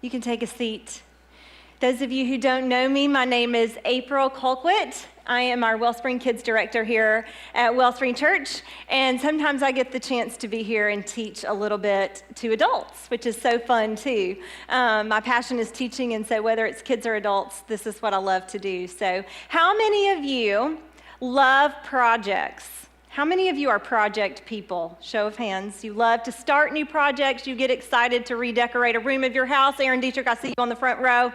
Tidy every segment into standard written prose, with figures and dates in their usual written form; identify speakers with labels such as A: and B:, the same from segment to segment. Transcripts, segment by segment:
A: You can take a seat. Those of you who don't know me, my name is April Colquitt. I am our Wellspring Kids Director here at Wellspring Church, and sometimes I get the chance to be here and teach a little bit to adults, which is so fun too. My passion is teaching, and so whether it's kids or adults, this is what I love to do. So how many of you love projects? How many of you are project people? Show of hands. You love to start new projects. You get excited to redecorate a room of your house. Aaron Dietrich, I see you on the front row.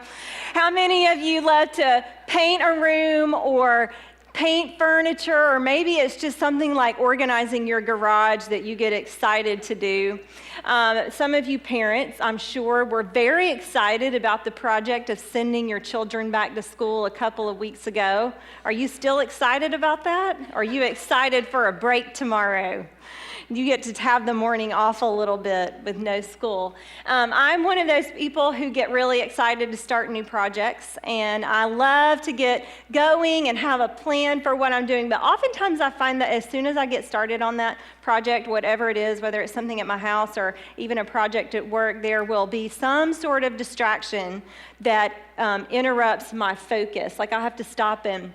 A: How many of you love to paint a room or paint furniture, or maybe it's just something like organizing your garage that you get excited to do? Some of you parents, I'm sure, were very excited about the project of sending your children back to school a couple of weeks ago. Are you still excited about that? Are you excited for a break tomorrow? You get to have the morning off a little bit with no school. I'm one of those people who get really excited to start new projects, and I love to get going and have a plan for what I'm doing. But oftentimes I find that as soon as I get started on that project, whatever it is, whether it's something at my house or even a project at work, there will be some sort of distraction that interrupts my focus. Like I have to stop and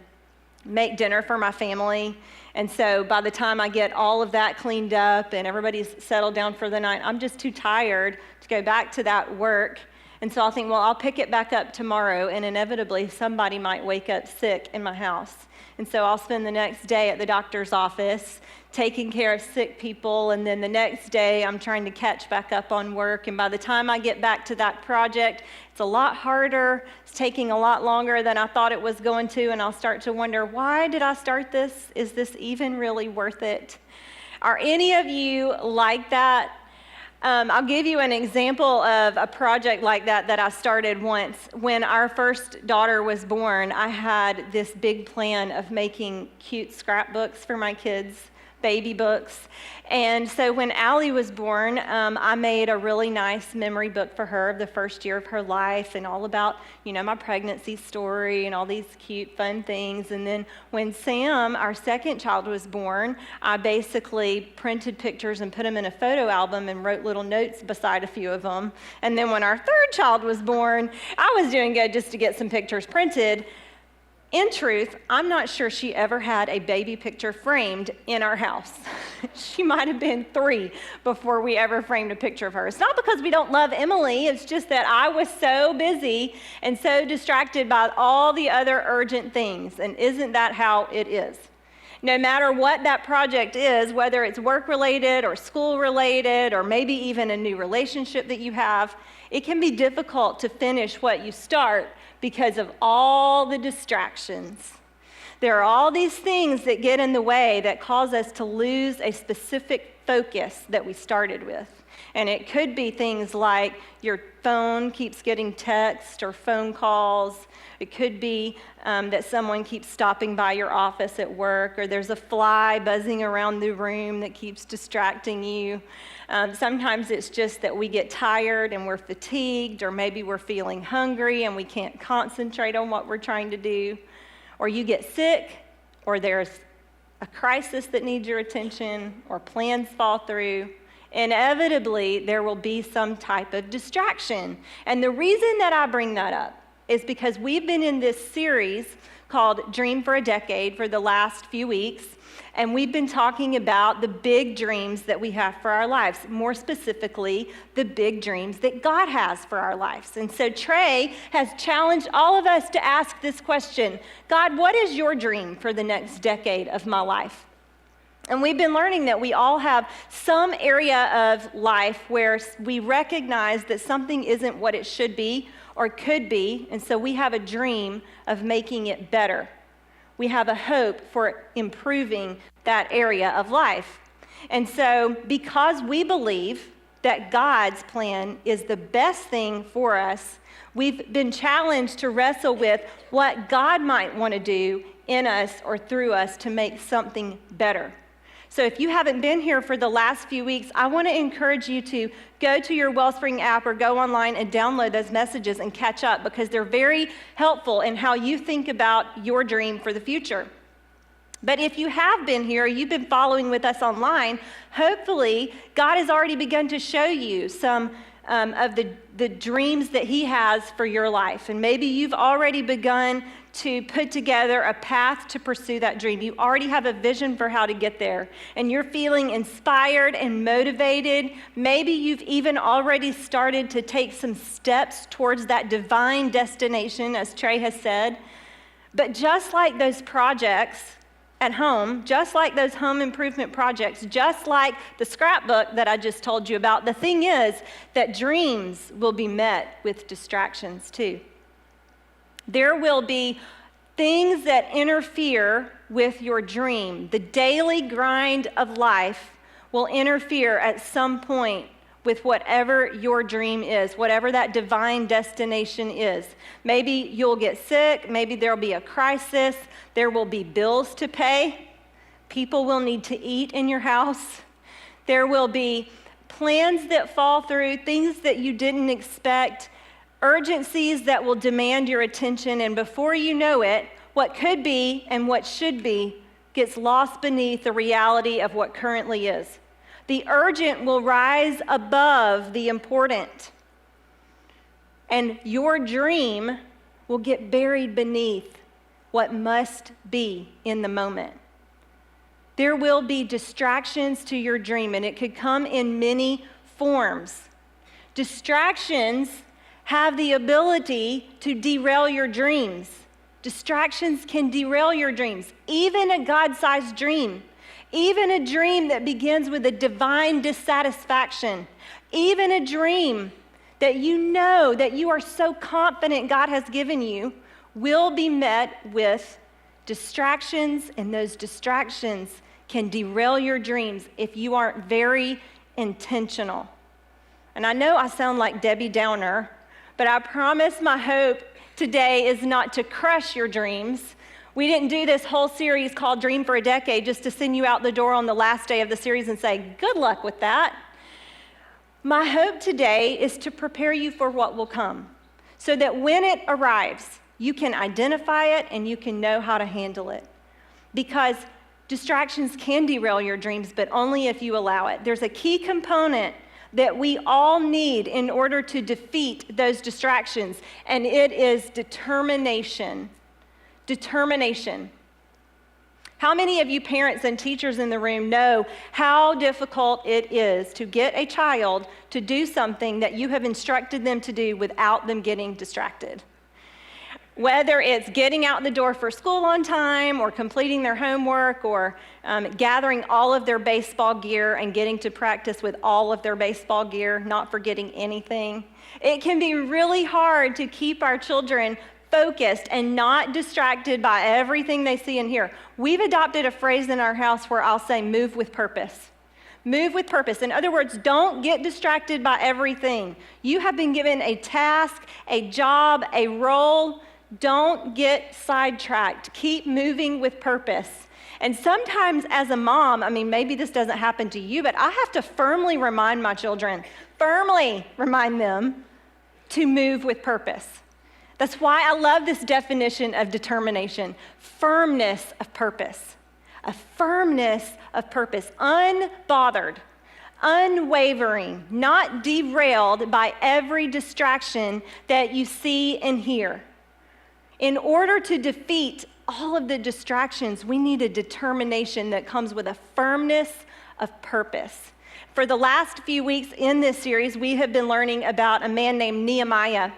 A: make dinner for my family. And so by the time I get all of that cleaned up and everybody's settled down for the night, I'm just too tired to go back to that work. And so I'll think, well, I'll pick it back up tomorrow, and inevitably somebody might wake up sick in my house. And so I'll spend the next day at the doctor's office taking care of sick people, and then the next day I'm trying to catch back up on work. And by the time I get back to that project, it's a lot harder. It's taking a lot longer than I thought it was going to, and I'll start to wonder, why did I start this? Is this even really worth it? Are any of you like that? I'll give you an example of a project like that I started once. When our first daughter was born, I had this big plan of making cute scrapbooks for my kids, baby books. And so when Allie was born, I made a really nice memory book for her of the first year of her life and all about, my pregnancy story and all these cute, fun things. And then when Sam, our second child, was born, I basically printed pictures and put them in a photo album and wrote little notes beside a few of them. And then when our third child was born, I was doing good just to get some pictures printed. In truth, I'm not sure she ever had a baby picture framed in our house. She might have been 3 before we ever framed a picture of her. It's not because we don't love Emily, it's just that I was so busy and so distracted by all the other urgent things. And isn't that how it is? No matter what that project is, whether it's work-related or school-related or maybe even a new relationship that you have, it can be difficult to finish what you start because of all the distractions. There are all these things that get in the way that cause us to lose a specific focus that we started with. And it could be things like your phone keeps getting texts or phone calls. It could be that someone keeps stopping by your office at work, or there's a fly buzzing around the room that keeps distracting you. Sometimes it's just that we get tired and we're fatigued, or maybe we're feeling hungry and we can't concentrate on what we're trying to do. Or you get sick, or there's a crisis that needs your attention, or plans fall through. Inevitably, there will be some type of distraction. And the reason that I bring that up is because we've been in this series called Dream for a Decade for the last few weeks, and we've been talking about the big dreams that we have for our lives, more specifically, the big dreams that God has for our lives. And so Trey has challenged all of us to ask this question: God, what is your dream for the next decade of my life? And we've been learning that we all have some area of life where we recognize that something isn't what it should be or could be, and so we have a dream of making it better. We have a hope for improving that area of life. And so because we believe that God's plan is the best thing for us, we've been challenged to wrestle with what God might want to do in us or through us to make something better. So if you haven't been here for the last few weeks, I want to encourage you to go to your Wellspring app or go online and download those messages and catch up, because they're very helpful in how you think about your dream for the future. But if you have been here, you've been following with us online, hopefully God has already begun to show you some of the dreams that he has for your life. And maybe you've already begun to put together a path to pursue that dream. You already have a vision for how to get there, and you're feeling inspired and motivated. Maybe you've even already started to take some steps towards that divine destination, as Trey has said. But just like those projects at home, just like those home improvement projects, just like the scrapbook that I just told you about, the thing is that dreams will be met with distractions too. There will be things that interfere with your dream. The daily grind of life will interfere at some point with whatever your dream is, whatever that divine destination is. Maybe you'll get sick, maybe there'll be a crisis, there will be bills to pay, people will need to eat in your house, there will be plans that fall through, things that you didn't expect, urgencies that will demand your attention, and before you know it, what could be and what should be gets lost beneath the reality of what currently is. The urgent will rise above the important, and your dream will get buried beneath what must be in the moment. There will be distractions to your dream, and it could come in many forms. Distractions have the ability to derail your dreams. Distractions can derail your dreams, even a God-sized dream, even a dream that begins with a divine dissatisfaction, even a dream that you know that you are so confident God has given you will be met with distractions, and those distractions can derail your dreams if you aren't very intentional. And I know I sound like Debbie Downer, but I promise my hope today is not to crush your dreams. We didn't do this whole series called Dream for a Decade just to send you out the door on the last day of the series and say, good luck with that. My hope today is to prepare you for what will come so that when it arrives, you can identify it and you can know how to handle it. Because distractions can derail your dreams, but only if you allow it. There's a key component that we all need in order to defeat those distractions, and it is determination. Determination. How many of you parents and teachers in the room know how difficult it is to get a child to do something that you have instructed them to do without them getting distracted? Whether it's getting out the door for school on time or completing their homework or gathering all of their baseball gear and getting to practice with all of their baseball gear, not forgetting anything. It can be really hard to keep our children focused and not distracted by everything they see and hear. We've adopted a phrase in our house where I'll say, move with purpose. Move with purpose. In other words, don't get distracted by everything. You have been given a task, a job, a role. Don't get sidetracked. Keep moving with purpose. And sometimes as a mom, maybe this doesn't happen to you, but I have to firmly remind my children, firmly remind them to move with purpose. That's why I love this definition of determination. Firmness of purpose. A firmness of purpose. Unbothered, unwavering, not derailed by every distraction that you see and hear. In order to defeat all of the distractions, we need a determination that comes with a firmness of purpose. For the last few weeks in this series, we have been learning about a man named Nehemiah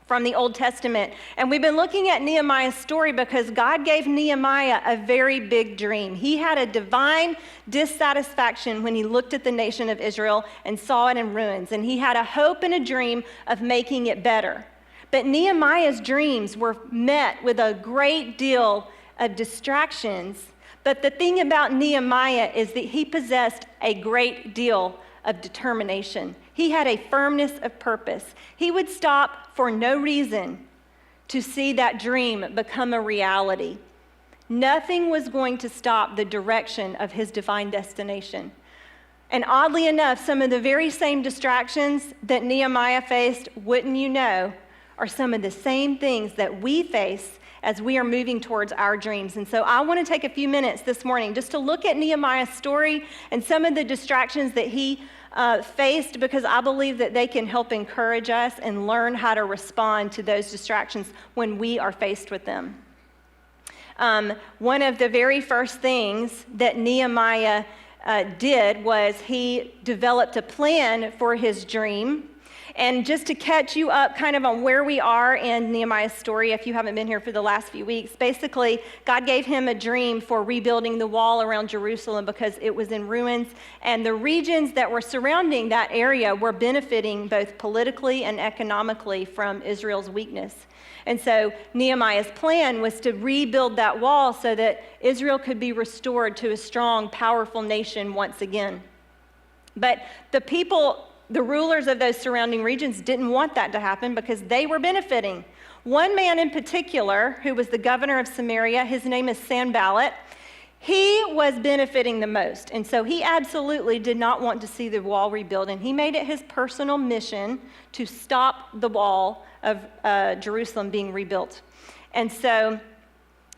A: from the Old Testament. And we've been looking at Nehemiah's story because God gave Nehemiah a very big dream. He had a divine dissatisfaction when he looked at the nation of Israel and saw it in ruins. And he had a hope and a dream of making it better. But Nehemiah's dreams were met with a great deal of distractions. But the thing about Nehemiah is that he possessed a great deal of determination. He had a firmness of purpose. He would stop for no reason to see that dream become a reality. Nothing was going to stop the direction of his divine destination. And oddly enough, some of the very same distractions that Nehemiah faced, wouldn't you know, are some of the same things that we face as we are moving towards our dreams. And so I want to take a few minutes this morning just to look at Nehemiah's story and some of the distractions that he faced because I believe that they can help encourage us and learn how to respond to those distractions when we are faced with them. One of the very first things that Nehemiah did was he developed a plan for his dream. And just to catch you up kind of on where we are in Nehemiah's story, if you haven't been here for the last few weeks, basically God gave him a dream for rebuilding the wall around Jerusalem because it was in ruins, and the regions that were surrounding that area were benefiting both politically and economically from Israel's weakness. And so Nehemiah's plan was to rebuild that wall so that Israel could be restored to a strong, powerful nation once again. But the rulers of those surrounding regions didn't want that to happen because they were benefiting. One man in particular, who was the governor of Samaria, his name is Sanballat, he was benefiting the most. And so he absolutely did not want to see the wall rebuilt. And he made it his personal mission to stop the wall of Jerusalem being rebuilt. And so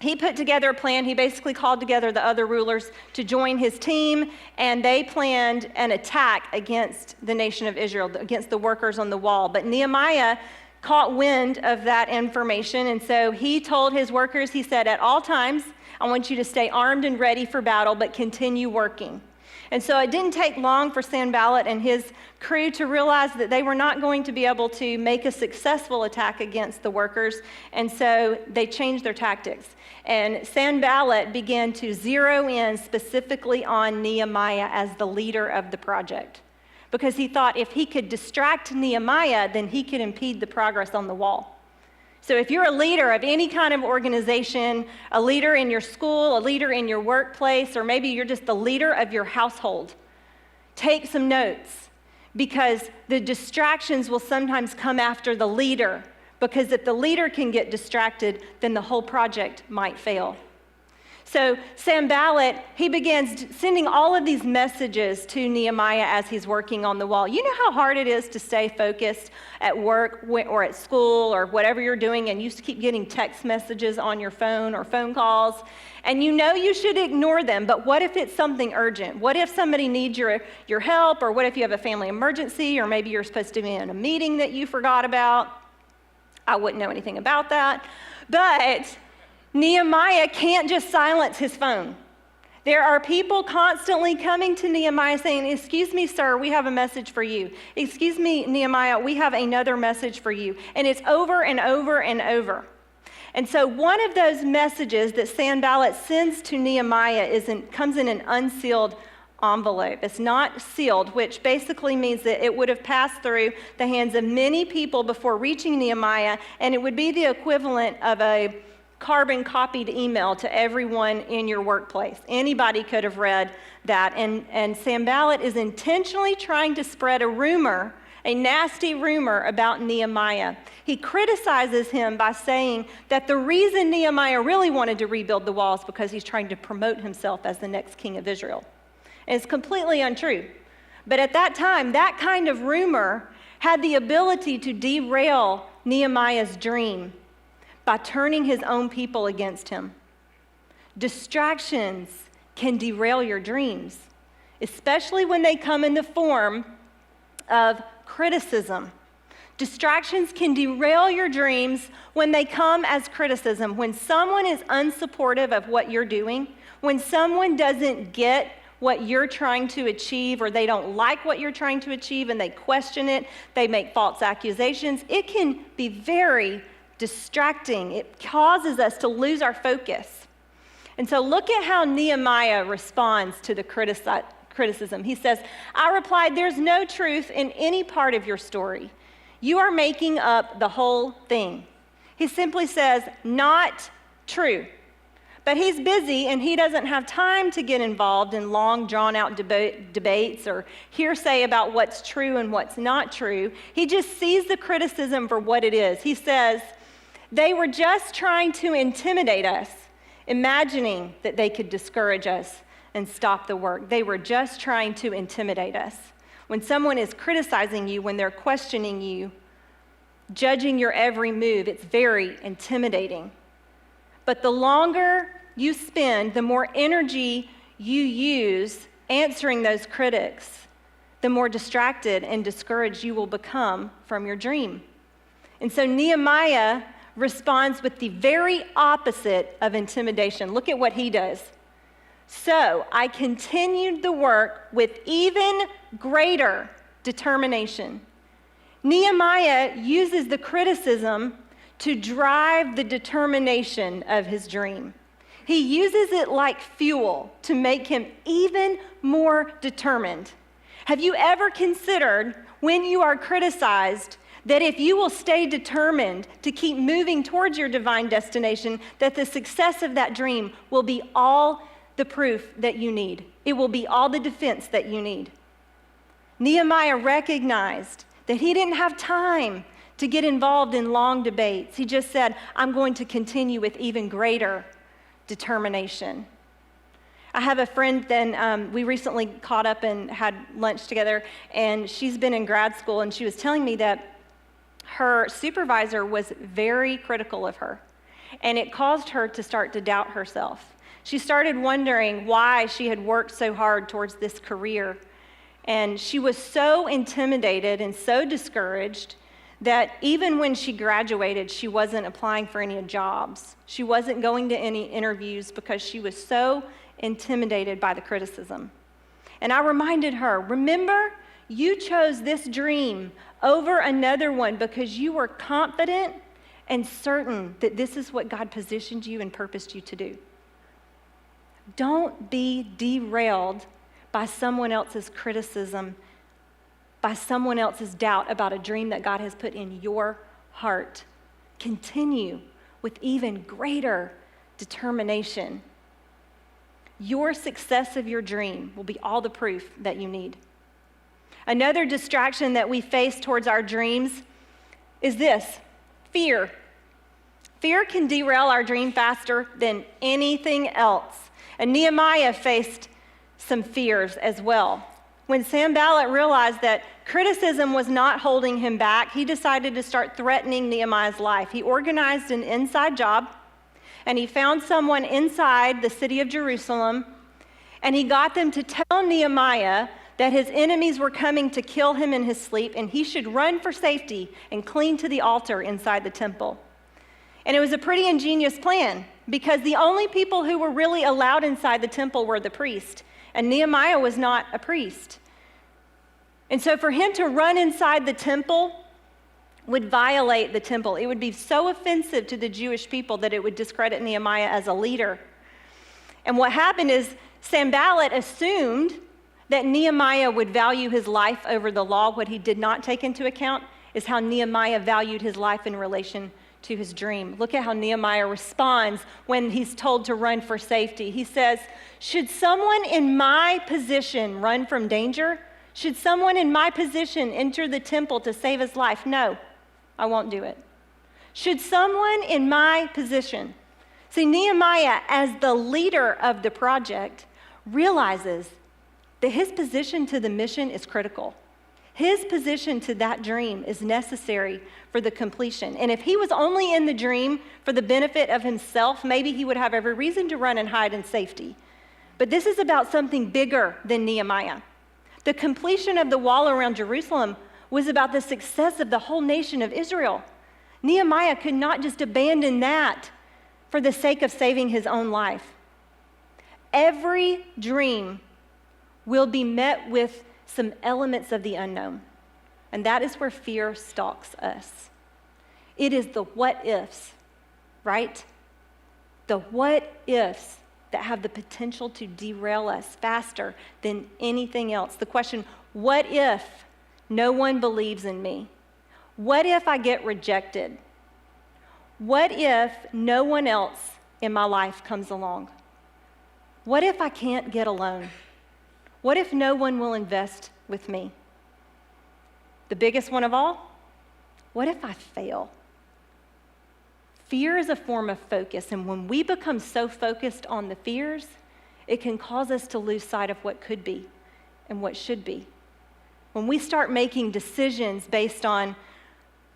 A: he put together a plan. He basically called together the other rulers to join his team, and they planned an attack against the nation of Israel, against the workers on the wall. But Nehemiah caught wind of that information, and so he told his workers, he said, at all times, I want you to stay armed and ready for battle, but continue working. And so it didn't take long for Sanballat and his crew to realize that they were not going to be able to make a successful attack against the workers, and so they changed their tactics. And Sanballat began to zero in specifically on Nehemiah as the leader of the project, because he thought if he could distract Nehemiah, then he could impede the progress on the wall. So if you're a leader of any kind of organization, a leader in your school, a leader in your workplace, or maybe you're just the leader of your household, take some notes, because the distractions will sometimes come after the leader, because if the leader can get distracted, then the whole project might fail. So Sanballat, he begins sending all of these messages to Nehemiah as he's working on the wall. You know how hard it is to stay focused at work or at school or whatever you're doing, and you keep getting text messages on your phone or phone calls, and you know you should ignore them, but what if it's something urgent? What if somebody needs your help, or what if you have a family emergency, or maybe you're supposed to be in a meeting that you forgot about? I wouldn't know anything about that, but Nehemiah can't just silence his phone. There are people constantly coming to Nehemiah saying, excuse me, sir, we have a message for you. Excuse me, Nehemiah, we have another message for you. And it's over and over and over. And so one of those messages that Sanballat sends to Nehemiah comes in an unsealed envelope. It's not sealed, which basically means that it would have passed through the hands of many people before reaching Nehemiah, and it would be the equivalent of a carbon copied email to everyone in your workplace. Anybody could have read that. And Sanballat is intentionally trying to spread a rumor, a nasty rumor about Nehemiah. He criticizes him by saying that the reason Nehemiah really wanted to rebuild the wall is because he's trying to promote himself as the next king of Israel. And it's completely untrue. But at that time, that kind of rumor had the ability to derail Nehemiah's dream by turning his own people against him. Distractions can derail your dreams, especially when they come in the form of criticism. Distractions can derail your dreams when they come as criticism. When someone is unsupportive of what you're doing, when someone doesn't get what you're trying to achieve, or they don't like what you're trying to achieve and they question it, they make false accusations, it can be very distracting. It causes us to lose our focus. And so look at how Nehemiah responds to the criticism. He says, I replied, there's no truth in any part of your story. You are making up the whole thing. He simply says, not true. But he's busy and he doesn't have time to get involved in long, drawn-out debates or hearsay about what's true and what's not true. He just sees the criticism for what it is. He says, they were just trying to intimidate us, imagining that they could discourage us and stop the work. They were just trying to intimidate us. When someone is criticizing you, when they're questioning you, judging your every move, it's very intimidating. But the longer you spend, the more energy you use answering those critics, the more distracted and discouraged you will become from your dream. And so Nehemiah responds with the very opposite of intimidation. Look at what he does. So I continued the work with even greater determination. Nehemiah uses the criticism to drive the determination of his dream. He uses it like fuel to make him even more determined. Have you ever considered when you are criticized that if you will stay determined to keep moving towards your divine destination, that the success of that dream will be all the proof that you need? It will be all the defense that you need. Nehemiah recognized that he didn't have time to get involved in long debates. He just said, I'm going to continue with even greater determination. I have a friend that we recently caught up and had lunch together, and she's been in grad school, and she was telling me that her supervisor was very critical of her, and it caused her to start to doubt herself. She started wondering why she had worked so hard towards this career, and she was so intimidated and so discouraged that even when she graduated, she wasn't applying for any jobs. She wasn't going to any interviews because she was so intimidated by the criticism. And I reminded her, remember, you chose this dream over another one because you were confident and certain that this is what God positioned you and purposed you to do. Don't be derailed by someone else's criticism, by someone else's doubt about a dream that God has put in your heart. Continue with even greater determination. Your success of your dream will be all the proof that you need. Another distraction that we face towards our dreams is this: fear. Fear can derail our dream faster than anything else. And Nehemiah faced some fears as well. When Sanballat realized that criticism was not holding him back, he decided to start threatening Nehemiah's life. He organized an inside job, and he found someone inside the city of Jerusalem, and he got them to tell Nehemiah that his enemies were coming to kill him in his sleep, and he should run for safety and cling to the altar inside the temple. And it was a pretty ingenious plan, because the only people who were really allowed inside the temple were the priest, and Nehemiah was not a priest. And so for him to run inside the temple would violate the temple. It would be so offensive to the Jewish people that it would discredit Nehemiah as a leader. And what happened is Sanballat assumed that Nehemiah would value his life over the law. What he did not take into account is how Nehemiah valued his life in relation to his dream. Look at how Nehemiah responds when he's told to run for safety. He says, should someone in my position run from danger? Should someone in my position enter the temple to save his life? No, I won't do it. Should someone in my position? See, Nehemiah, as the leader of the project, realizes that his position to the mission is critical. His position to that dream is necessary for the completion. And if he was only in the dream for the benefit of himself, maybe he would have every reason to run and hide in safety. But this is about something bigger than Nehemiah. The completion of the wall around Jerusalem was about the success of the whole nation of Israel. Nehemiah could not just abandon that for the sake of saving his own life. Every dream will be met with some elements of the unknown, and that is where fear stalks us. It is the what ifs, right? The what ifs that have the potential to derail us faster than anything else. The question, what if no one believes in me? What if I get rejected? What if no one else in my life comes along? What if I can't get a loan? What if no one will invest with me? The biggest one of all, what if I fail? Fear is a form of focus, and when we become so focused on the fears, it can cause us to lose sight of what could be and what should be. When we start making decisions based on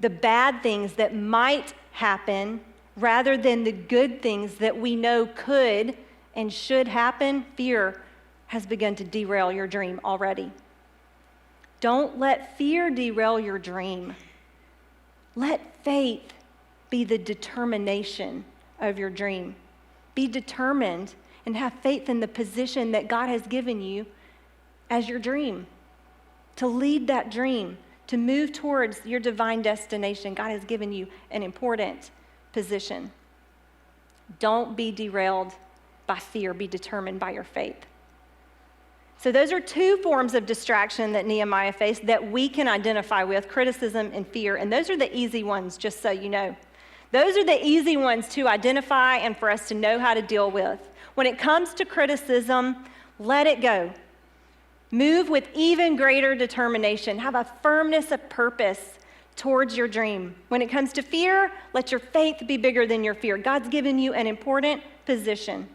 A: the bad things that might happen rather than the good things that we know could and should happen, fear has begun to derail your dream already. Don't let fear derail your dream. Let faith be the determination of your dream. Be determined and have faith in the position that God has given you as your dream, to lead that dream, to move towards your divine destination. God has given you an important position. Don't be derailed by fear. Be determined by your faith. So those are two forms of distraction that Nehemiah faced that we can identify with, criticism and fear. And those are the easy ones, just so you know. Those are the easy ones to identify and for us to know how to deal with. When it comes to criticism, let it go. Move with even greater determination. Have a firmness of purpose towards your dream. When it comes to fear, let your faith be bigger than your fear. God's given you an important position.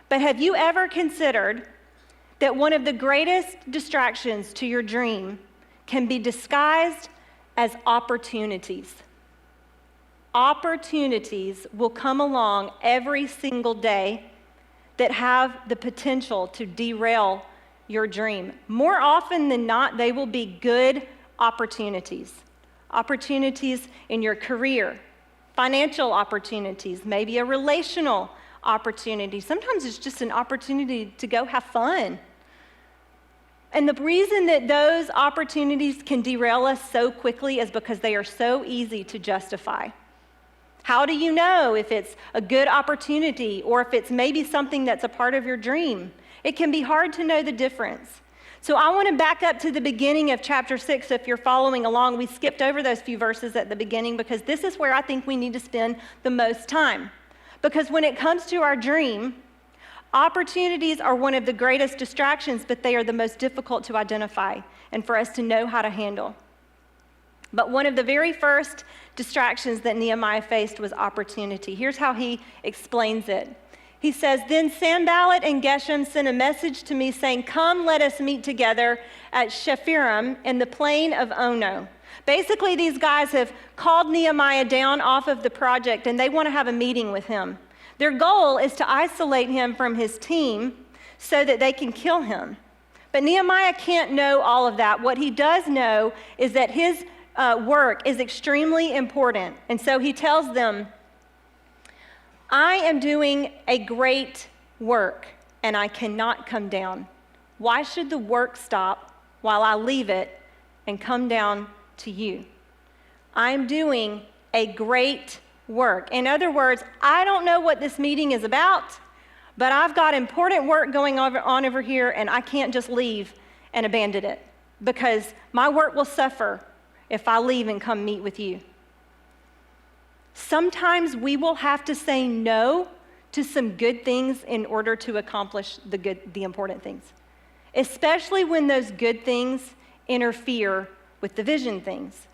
A: But have you ever considered that one of the greatest distractions to your dream can be disguised as opportunities? Opportunities will come along every single day that have the potential to derail your dream. More often than not, they will be good opportunities. Opportunities in your career, financial opportunities, maybe a relational opportunity. Sometimes it's just an opportunity to go have fun. And the reason that those opportunities can derail us so quickly is because they are so easy to justify. How do you know if it's a good opportunity or if it's maybe something that's a part of your dream? It can be hard to know the difference. So I want to back up to the beginning of chapter 6. If you're following along, we skipped over those few verses at the beginning because this is where I think we need to spend the most time. Because when it comes to our dream, opportunities are one of the greatest distractions, but they are the most difficult to identify and for us to know how to handle. But one of the very first distractions that Nehemiah faced was opportunity. Here's how he explains it. He says, "Then Sanballat and Geshem sent a message to me saying, 'Come, let us meet together at Shephirim in the plain of Ono.'" Basically, these guys have called Nehemiah down off of the project, and they want to have a meeting with him. Their goal is to isolate him from his team so that they can kill him. But Nehemiah can't know all of that. What he does know is that his work is extremely important. And so he tells them, "I am doing a great work, and I cannot come down. Why should the work stop while I leave it and come down to you? I'm doing a great work." In other words, I don't know what this meeting is about, but I've got important work going on over here, and I can't just leave and abandon it because my work will suffer if I leave and come meet with you. Sometimes we will have to say no to some good things in order to accomplish the important things, especially when those good things interfere with the vision things.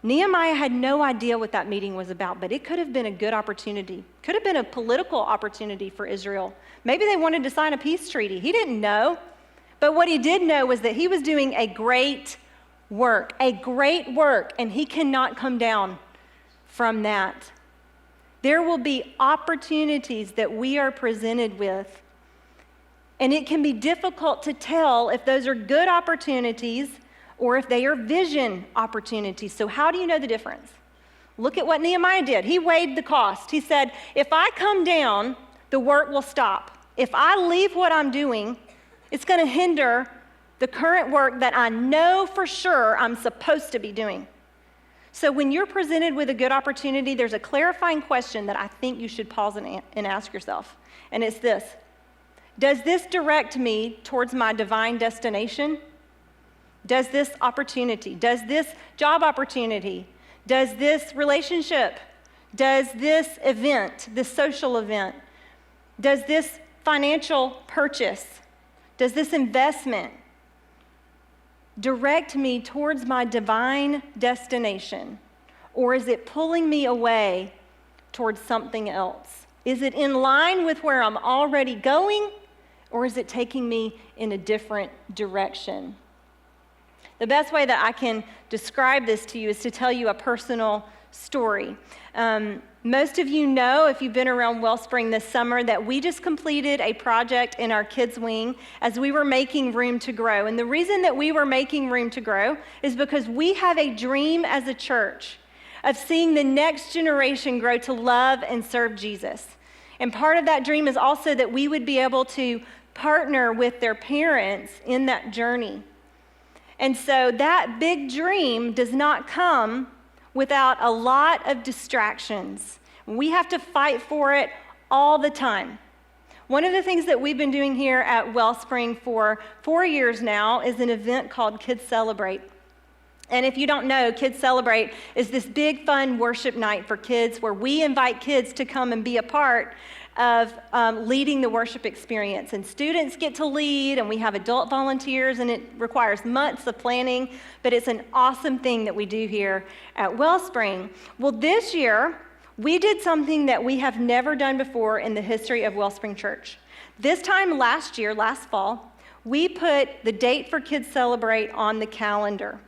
A: Nehemiah had no idea what that meeting was about, but it could have been a good opportunity. Could have been a political opportunity for Israel. Maybe they wanted to sign a peace treaty. He didn't know. But what he did know was that he was doing a great work, and he cannot come down from that. There will be opportunities that we are presented with, and it can be difficult to tell if those are good opportunities or if they are vision opportunities. So how do you know the difference? Look at what Nehemiah did. He weighed the cost. He said, if I come down, the work will stop. If I leave what I'm doing, it's going to hinder the current work that I know for sure I'm supposed to be doing. So when you're presented with a good opportunity, there's a clarifying question that I think you should pause and ask yourself. And it's this: does this direct me towards my divine destination? Does this opportunity, does this job opportunity, does this relationship, does this event, this social event, does this financial purchase, does this investment direct me towards my divine destination? Or is it pulling me away towards something else? Is it in line with where I'm already going, or is it taking me in a different direction? The best way that I can describe this to you is to tell you a personal story. Most of you know, if you've been around Wellspring this summer, that we just completed a project in our kids' wing as we were making room to grow. And the reason that we were making room to grow is because we have a dream as a church of seeing the next generation grow to love and serve Jesus. And part of that dream is also that we would be able to partner with their parents in that journey. And so that big dream does not come without a lot of distractions. We have to fight for it all the time. One of the things that we've been doing here at Wellspring for 4 years now is an event called Kids Celebrate. And if you don't know, Kids Celebrate is this big, fun worship night for kids where we invite kids to come and be a part of leading the worship experience. And students get to lead, and we have adult volunteers, and it requires months of planning, but it's an awesome thing that we do here at Wellspring. Well, this year, we did something that we have never done before in the history of Wellspring Church. This time last year, last fall, we put the date for Kids Celebrate on the calendar.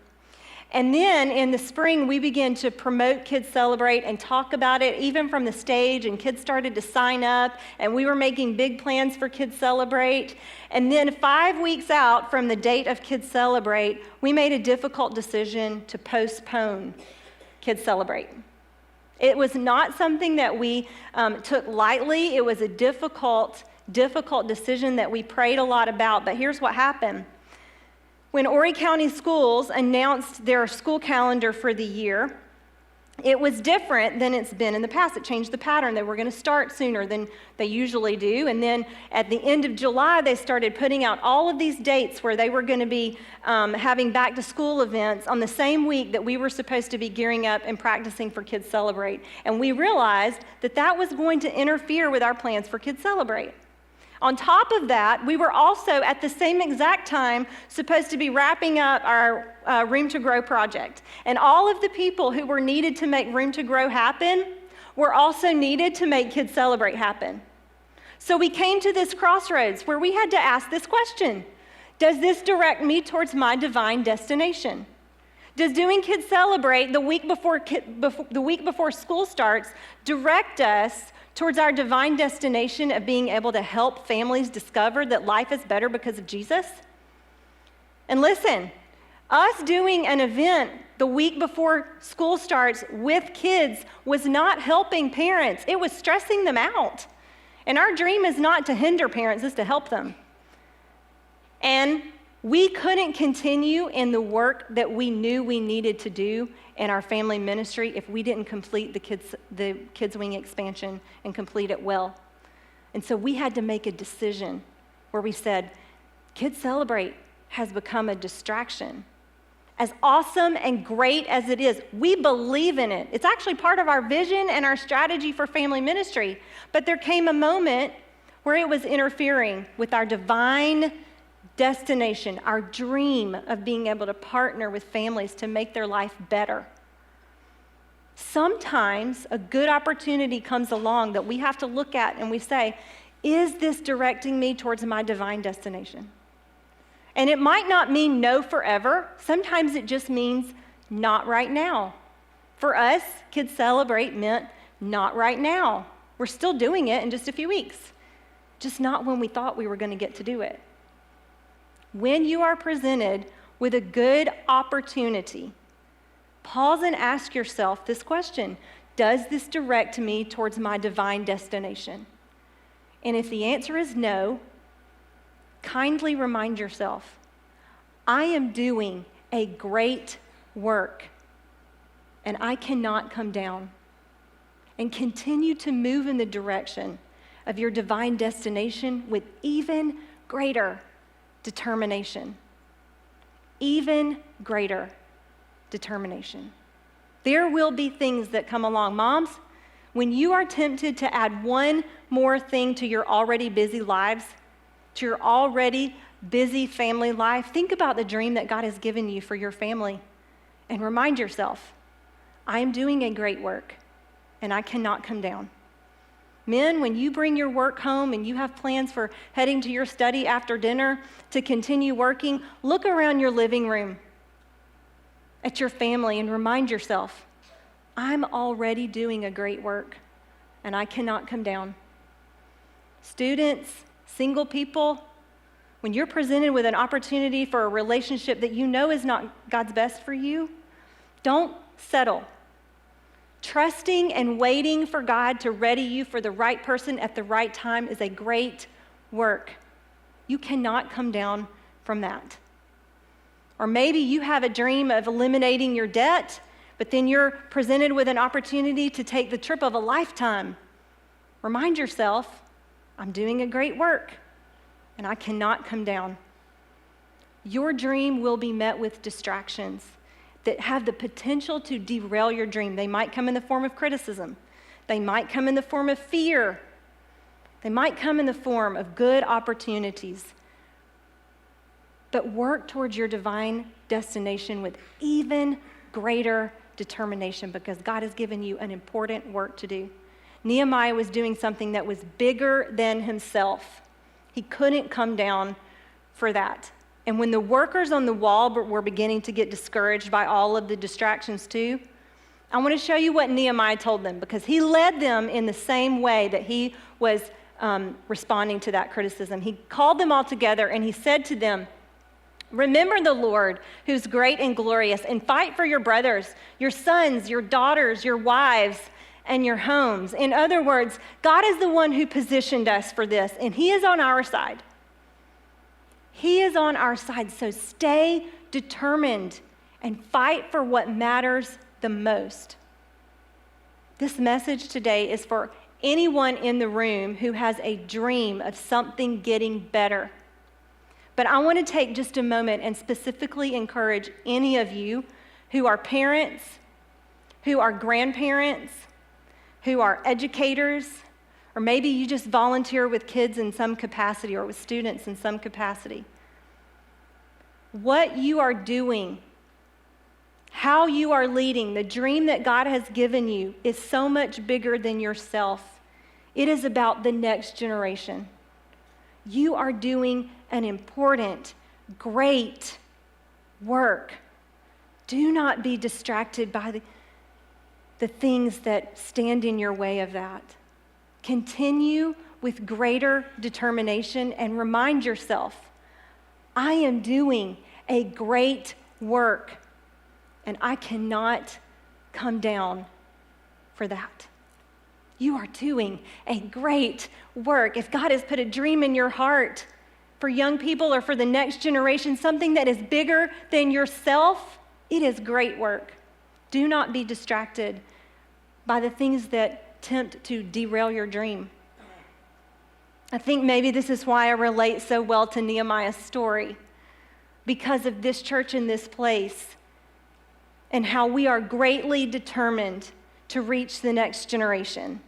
A: And then in the spring, we began to promote Kids Celebrate and talk about it, even from the stage, and kids started to sign up, and we were making big plans for Kids Celebrate. And then 5 weeks out from the date of Kids Celebrate, we made a difficult decision to postpone Kids Celebrate. It was not something that we took lightly. It was a difficult decision that we prayed a lot about, but here's what happened. When Horry County Schools announced their school calendar for the year, it was different than it's been in the past. It changed the pattern. They were going to start sooner than they usually do. And then at the end of July, they started putting out all of these dates where they were going to be having back-to-school events on the same week that we were supposed to be gearing up and practicing for Kids Celebrate. And we realized that that was going to interfere with our plans for Kids Celebrate. On top of that, we were also at the same exact time supposed to be wrapping up our Room to Grow project. And all of the people who were needed to make Room to Grow happen were also needed to make Kids Celebrate happen. So we came to this crossroads where we had to ask this question: does this direct me towards my divine destination? Does doing Kids Celebrate the week before school starts direct us towards our divine destination of being able to help families discover that life is better because of Jesus? And listen, us doing an event the week before school starts with kids was not helping parents. It was stressing them out. And our dream is not to hinder parents, it's to help them. And we couldn't continue in the work that we knew we needed to do in our family ministry if we didn't complete the Kids Wing expansion and complete it well. And so we had to make a decision where we said, Kids Celebrate has become a distraction. As awesome and great as it is, we believe in it. It's actually part of our vision and our strategy for family ministry. But there came a moment where it was interfering with our divine destination, our dream of being able to partner with families to make their life better. Sometimes a good opportunity comes along that we have to look at and we say, is this directing me towards my divine destination? And it might not mean no forever. Sometimes it just means not right now. For us, Kids Celebrate meant not right now. We're still doing it in just a few weeks, just not when we thought we were going to get to do it. When you are presented with a good opportunity, pause and ask yourself this question: does this direct me towards my divine destination? And if the answer is no, kindly remind yourself, I am doing a great work, and I cannot come down. And continue to move in the direction of your divine destination with even greater determination. Even greater determination. There will be things that come along. Moms, when you are tempted to add one more thing to your already busy lives, to your already busy family life, think about the dream that God has given you for your family and remind yourself, I am doing a great work and I cannot come down. Men, when you bring your work home and you have plans for heading to your study after dinner to continue working, look around your living room at your family and remind yourself, I'm already doing a great work and I cannot come down. Students, single people, when you're presented with an opportunity for a relationship that you know is not God's best for you, don't settle. Trusting and waiting for God to ready you for the right person at the right time is a great work. You cannot come down from that. Or maybe you have a dream of eliminating your debt, but then you're presented with an opportunity to take the trip of a lifetime. Remind yourself, I'm doing a great work, and I cannot come down. Your dream will be met with distractions that have the potential to derail your dream. They might come in the form of criticism. They might come in the form of fear. They might come in the form of good opportunities. But work towards your divine destination with even greater determination, because God has given you an important work to do. Nehemiah was doing something that was bigger than himself. He couldn't come down for that. And when the workers on the wall were beginning to get discouraged by all of the distractions too, I want to show you what Nehemiah told them, because he led them in the same way that he was responding to that criticism. He called them all together and he said to them, remember the Lord, who's great and glorious, and fight for your brothers, your sons, your daughters, your wives, and your homes. In other words, God is the one who positioned us for this, and he is on our side. He is on our side, so stay determined and fight for what matters the most. This message today is for anyone in the room who has a dream of something getting better. But I want to take just a moment and specifically encourage any of you who are parents, who are grandparents, who are educators, or maybe you just volunteer with kids in some capacity or with students in some capacity. What you are doing, how you are leading, the dream that God has given you is so much bigger than yourself. It is about the next generation. You are doing an important, great work. Do not be distracted by the things that stand in your way of that. Continue with greater determination and remind yourself, I am doing a great work, and I cannot come down for that. You are doing a great work. If God has put a dream in your heart for young people or for the next generation, something that is bigger than yourself, it is great work. Do not be distracted by the things that tempt to derail your dream. I think maybe this is why I relate so well to Nehemiah's story, because of this church in this place and how we are greatly determined to reach the next generation.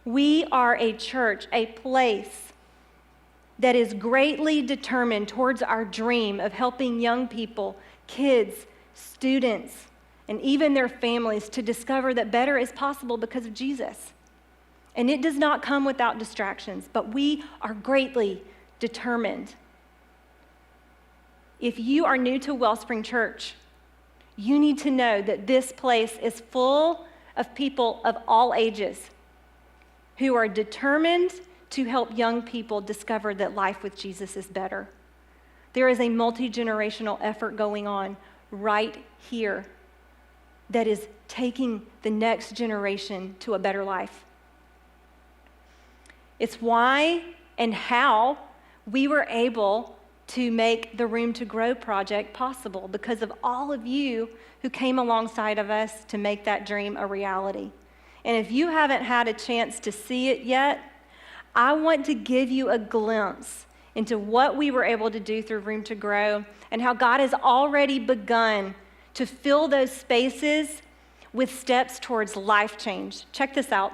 A: We are a church, a place that is greatly determined towards our dream of helping young people, kids, students, and even their families to discover that better is possible because of Jesus. And it does not come without distractions, but we are greatly determined. If you are new to Wellspring Church, you need to know that this place is full of people of all ages who are determined to help young people discover that life with Jesus is better. There is a multi-generational effort going on right here that is taking the next generation to a better life. It's why and how we were able to make the Room to Grow project possible, because of all of you who came alongside of us to make that dream a reality. And if you haven't had a chance to see it yet, I want to give you a glimpse into what we were able to do through Room to Grow and how God has already begun to fill those spaces with steps towards life change. Check this out.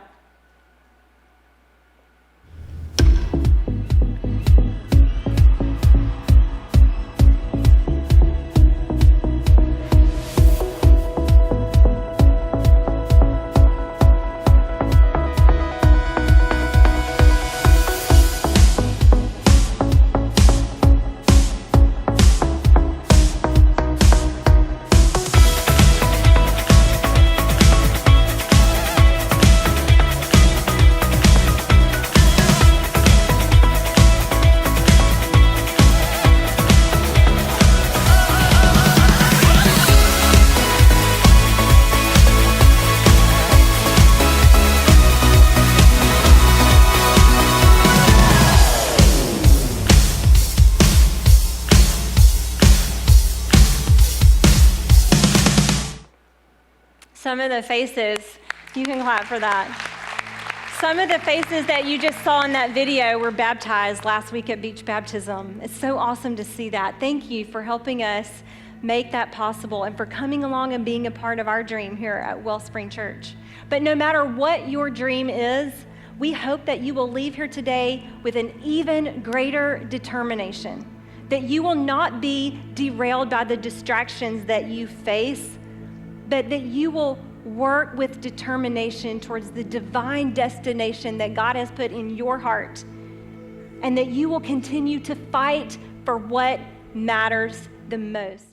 A: Some of the faces, you can clap for that. Some of the faces that you just saw in that video were baptized last week at Beach Baptism. It's so awesome to see that. Thank you for helping us make that possible and for coming along and being a part of our dream here at Wellspring Church. But no matter what your dream is, we hope that you will leave here today with an even greater determination, that you will not be derailed by the distractions that you face, but that you will work with determination towards the divine destination that God has put in your heart, and that you will continue to fight for what matters the most.